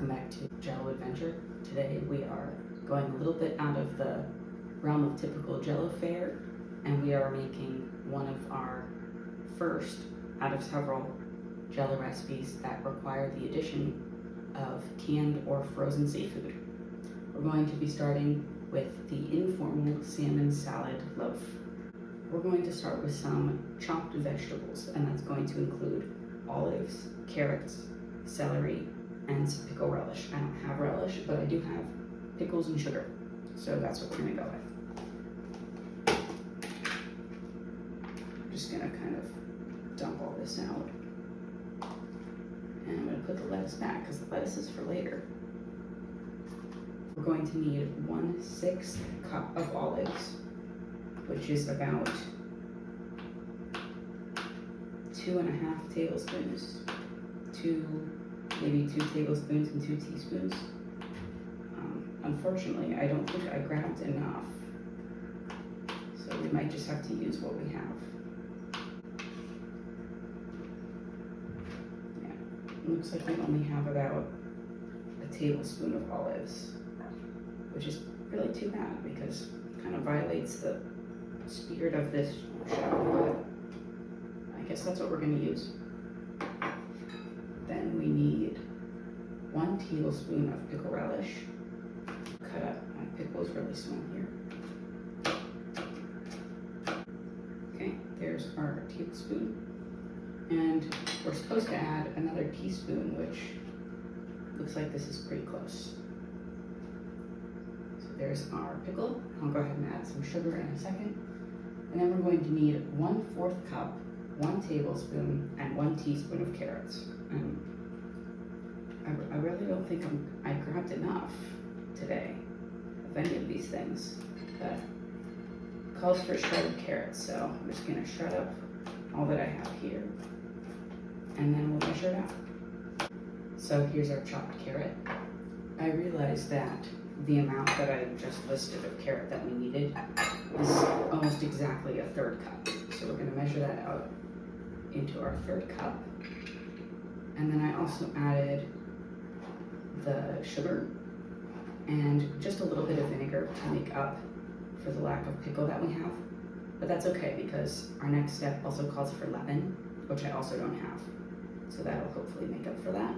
Welcome back to JelloAdventure. Today we are going a little bit out of the realm of typical Jello fare, and we are making one of our first out of several Jello recipes that require the addition of canned or frozen seafood. We're going to be starting with the Informal Salmon Salad Loaf. We're going to start with some chopped vegetables, and that's going to include olives, carrots, celery, and some pickle relish. I don't have relish, but I do have pickles and sugar, so that's what we're gonna go with. I'm just gonna kind of dump all this out. And I'm gonna put the lettuce back, because the lettuce is for later. We're going to need 1/6 cup of olives, which is about 2.5 tablespoons, maybe 2 tablespoons and 2 teaspoons. Unfortunately, I don't think I grabbed enough, so we might just have to use what we have. Yeah, it looks like we only have about a tablespoon of olives, which is really too bad because it kind of violates the spirit of this show, but I guess that's what we're going to use. Then we need 1 tablespoon of pickle relish. Cut up my pickles really small here. Okay, there's our tablespoon. And we're supposed to add another teaspoon, which looks like this is pretty close. So there's our pickle. I'll go ahead and add some sugar in a second. And then we're going to need 1/4 cup, 1 tablespoon, and 1 teaspoon of carrots. I really don't think I grabbed enough today of any of these things, but it calls for shredded carrots, so I'm just gonna shred up all that I have here, and then we'll measure it out. So here's our chopped carrot. I realized that the amount that I just listed of carrot that we needed is almost exactly a 1/3 cup. So we're gonna measure that out into our 1/3 cup. And then I also added the sugar and just a little bit of vinegar to make up for the lack of pickle that we have. But that's okay because our next step also calls for lemon, which I also don't have. So that'll hopefully make up for that.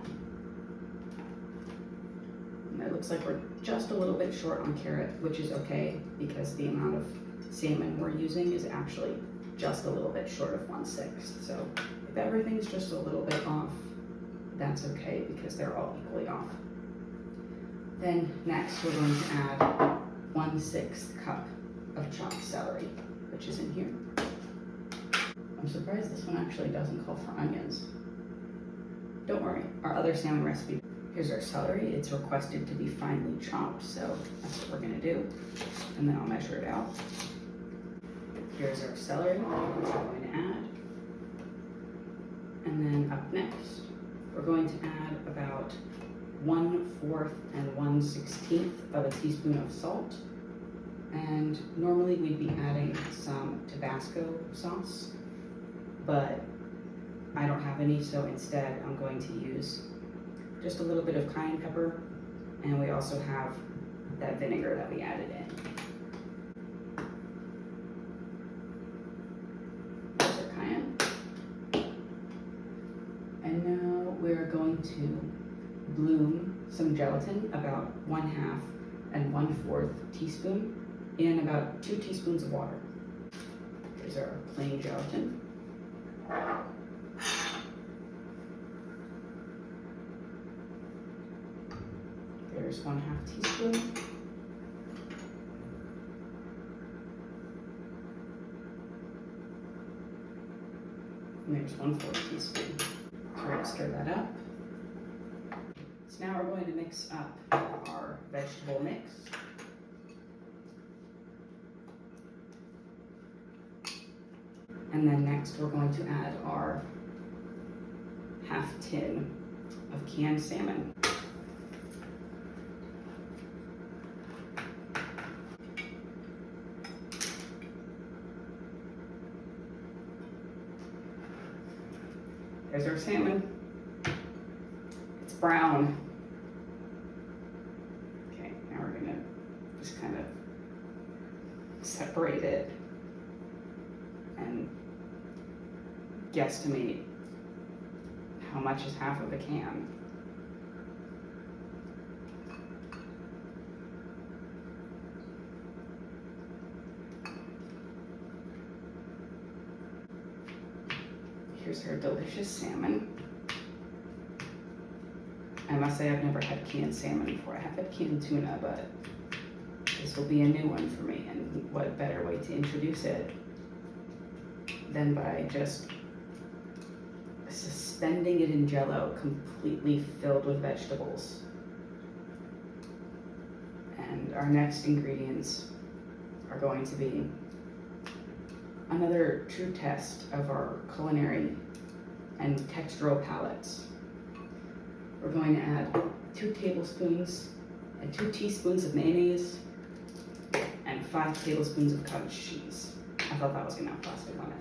And it looks like we're just a little bit short on carrot, which is okay because the amount of salmon we're using is actually just a little bit short of 1/6. So if everything's just a little bit off, that's okay because they're all equally off. Then next we're going to add 1/6 cup of chopped celery, which is in here. I'm surprised this one actually doesn't call for onions. Don't worry, our other salmon recipe, here's our celery. It's requested to be finely chopped, so that's what we're gonna do. And then I'll measure it out. Here's our celery, which we're going to add. And then up next, we're going to add about 1/4 and 1/16 of a teaspoon of salt. And normally we'd be adding some Tabasco sauce, but I don't have any, so instead I'm going to use just a little bit of cayenne pepper, and we also have that vinegar that we added in. There's our cayenne. And now we're going to bloom some gelatin, about 1/2 and 1/4 teaspoon, in about 2 teaspoons of water. Here's our plain gelatin. There's 1/2 teaspoon. And there's 1/4 teaspoon. So we're going to stir that up. So now we're going to mix up our vegetable mix. And then next we're going to add our 1/2 tin of canned salmon. There's our salmon. It's brown. separate it and guesstimate how much is half of a can. Here's our delicious salmon. I must say I've never had canned salmon before. I have had canned tuna, but this will be a new one for me, and what better way to introduce it than by just suspending it in Jello, completely filled with vegetables. And our next ingredients are going to be another true test of our culinary and textural palates. We're going to add 2 tablespoons and 2 teaspoons of mayonnaise and 5 tablespoons of cottage cheese. I thought that was gonna have plastic on it.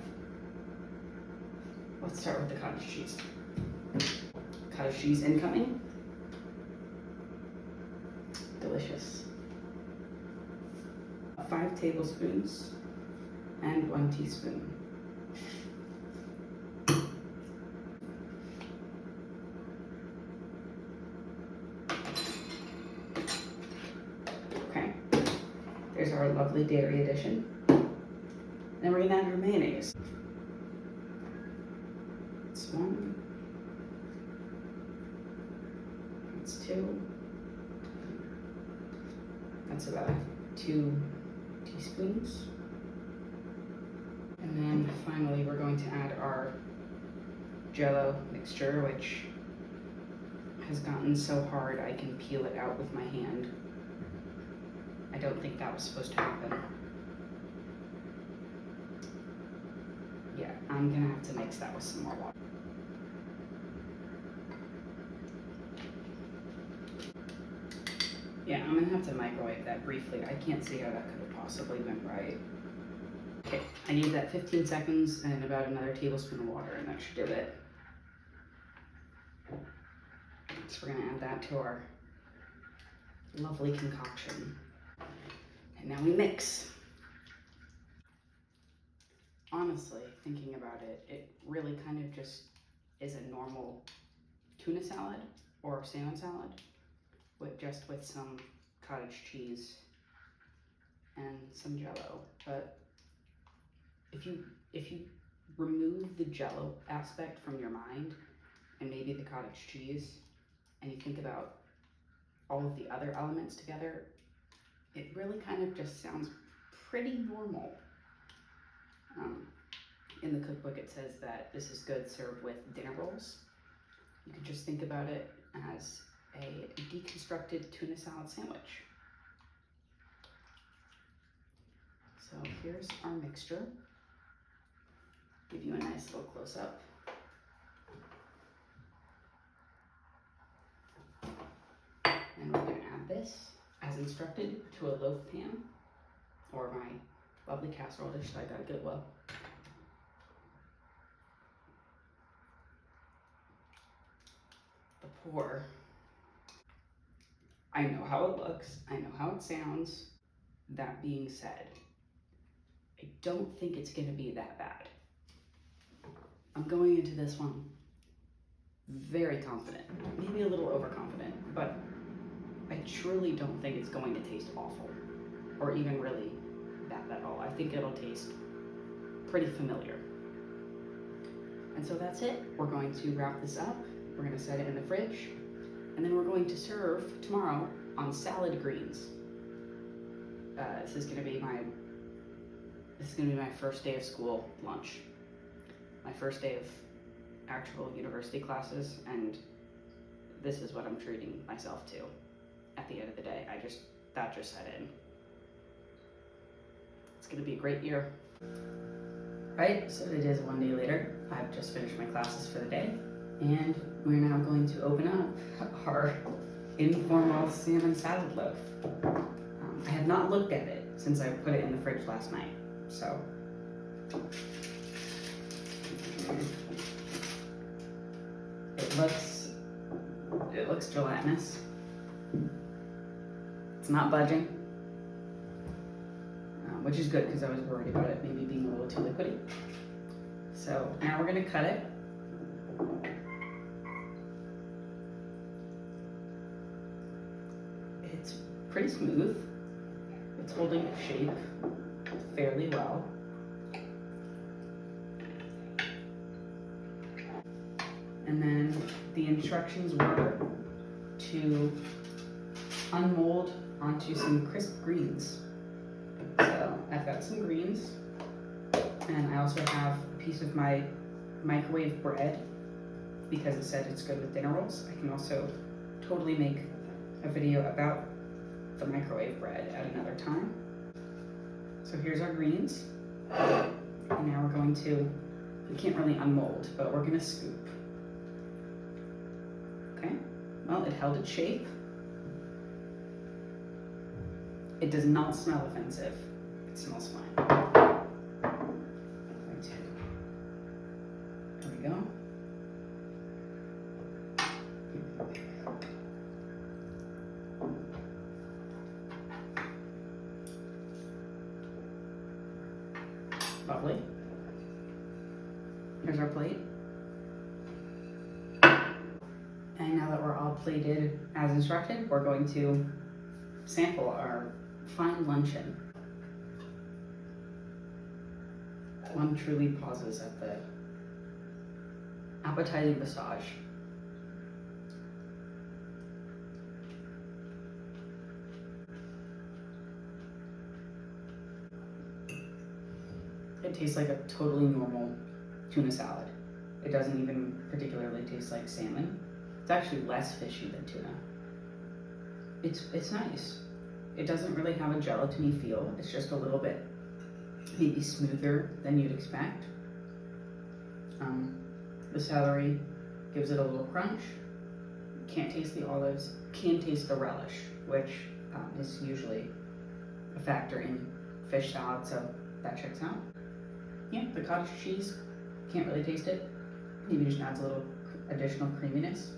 Let's start with the cottage cheese. Cottage cheese incoming. Delicious. 5 tablespoons and 1 teaspoon. Okay, there's our lovely dairy addition. Then we're gonna add our mayonnaise. That's 1. That's 2. That's about 2 teaspoons. And then finally, we're going to add our Jello mixture, which has gotten so hard I can peel it out with my hand. I don't think that was supposed to happen. Yeah, I'm gonna have to mix that with some more water. Yeah, I'm gonna have to microwave that briefly. I can't see how that could have possibly been right. Okay, I need that 15 seconds and about another tablespoon of water, and that should do it. So we're gonna add that to our lovely concoction. And now we mix. Honestly, thinking about it, it really kind of just is a normal tuna salad or salmon salad with some cottage cheese and some Jello. But if you remove the Jello aspect from your mind and maybe the cottage cheese, and you think about all of the other elements together, it really kind of just sounds pretty normal. In the cookbook it says that this is good served with dinner rolls. You could just think about it as a deconstructed tuna salad sandwich. So here's our mixture. Give you a nice little close-up. And we're going to add this, as instructed, to a loaf pan, or my lovely casserole dish that I got at Goodwill. The pour. I know how it looks, I know how it sounds. That being said, I don't think it's going to be that bad. I'm going into this one very confident, maybe a little overconfident, but I truly don't think it's going to taste awful or even really bad at all. I think it'll taste pretty familiar. And so that's it. We're going to wrap this up. We're going to set it in the fridge, and then we're going to serve tomorrow on salad greens. This is going to be my first day of school lunch. My first day of actual university classes, and this is what I'm treating myself to at the end of the day. That just set in. It's gonna be a great year. Right, so it is one day later. I've just finished my classes for the day, and we're now going to open up our Informal Salmon Salad Loaf. I have not looked at it since I put it in the fridge last night, so. It looks gelatinous. It's not budging. which is good because I was worried about it maybe being a little too liquidy. So now we're gonna cut it. It's pretty smooth. It's holding its shape fairly well. And then the instructions were to unmold onto some crisp greens. So I've got some greens, and I also have a piece of my microwave bread because it said it's good with dinner rolls. I can also totally make a video about the microwave bread at another time. So here's our greens. And now we're going to, we can't really unmold, but we're gonna scoop. Okay, well, it held its shape. It does not smell offensive. It smells fine. Right. There we go. Lovely. Here's our plate. And now that we're all plated as instructed, we're going to sample our fine luncheon. One truly pauses at the appetizing massage. It tastes like a totally normal tuna salad. It doesn't even particularly taste like salmon. It's actually less fishy than tuna. It's nice. It doesn't really have a gelatiny feel. It's just a little bit maybe smoother than you'd expect. The celery gives it a little crunch. Can't taste the olives. Can taste the relish, which is usually a factor in fish salad, so that checks out. Yeah, the cottage cheese, can't really taste it. Maybe just adds a little additional creaminess.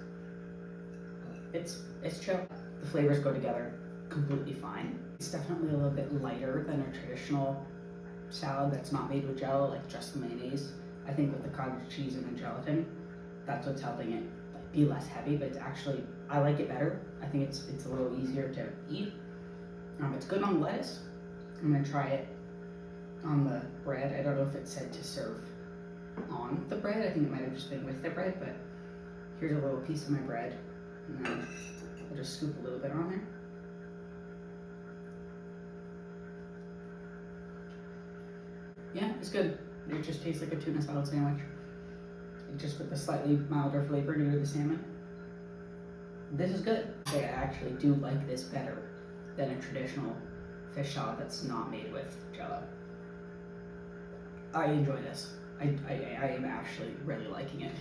It's chill. The flavors go together completely fine. It's definitely a little bit lighter than a traditional salad that's not made with Jello, like just the mayonnaise. I think with the cottage cheese and the gelatin, that's what's helping it be less heavy, but it's actually, I like it better. I think it's a little easier to eat. It's good on lettuce. I'm gonna try it on the bread. I don't know if it said to serve on the bread. I think it might have just been with the bread, but here's a little piece of my bread. And then I'll just scoop a little bit on there. Yeah, it's good. It just tastes like a tuna salad sandwich. Just with a slightly milder flavor due to the salmon. This is good. I actually do like this better than a traditional fish salad that's not made with Jello. I enjoy this. I am actually really liking it.